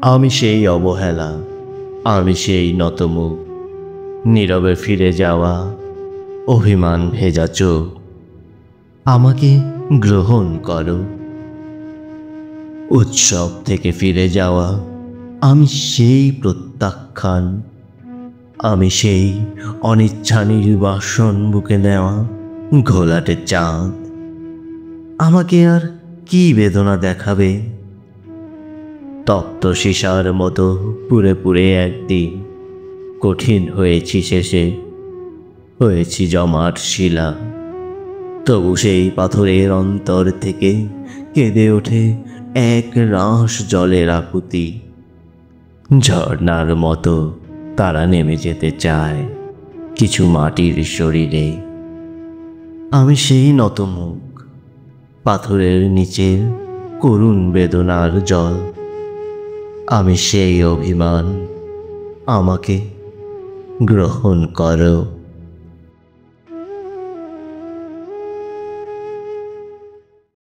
আমি সেই অবহেলা, আমি সেই নতমুখ, নীরবে ফিরে যাওয়া, অভিমান ভেজা চোখ। আমাকে গ্রহণ করো। উৎসব থেকে ফিরে যাওয়া, আমি সেই প্রত্যাখ্যান, আমি সেই অনিচ্ছা নির্বাসন বুকে নেওয়া ঘোলাটে চাঁদ। আমাকে আর কি বেদনা দেখাবে? তপ্ত সীসার মতো পুড়ে পুড়ে একদিন কঠিন হয়েছি, শেষে হয়েছি জমাট শিলা। তবু সেই পাথরের অন্তর থেকে কেঁদে ওঠে এক রাস জলের আকুতি। ঝর্ণার মতো তারা নেমে যেতে চায় কিছু মাটির শরীরে। আমি সেই নতমুখ, পাথরের নিচের করুণ বেদনার জল। আমি সেই অভিমান, আমাকে গ্রহণ করো।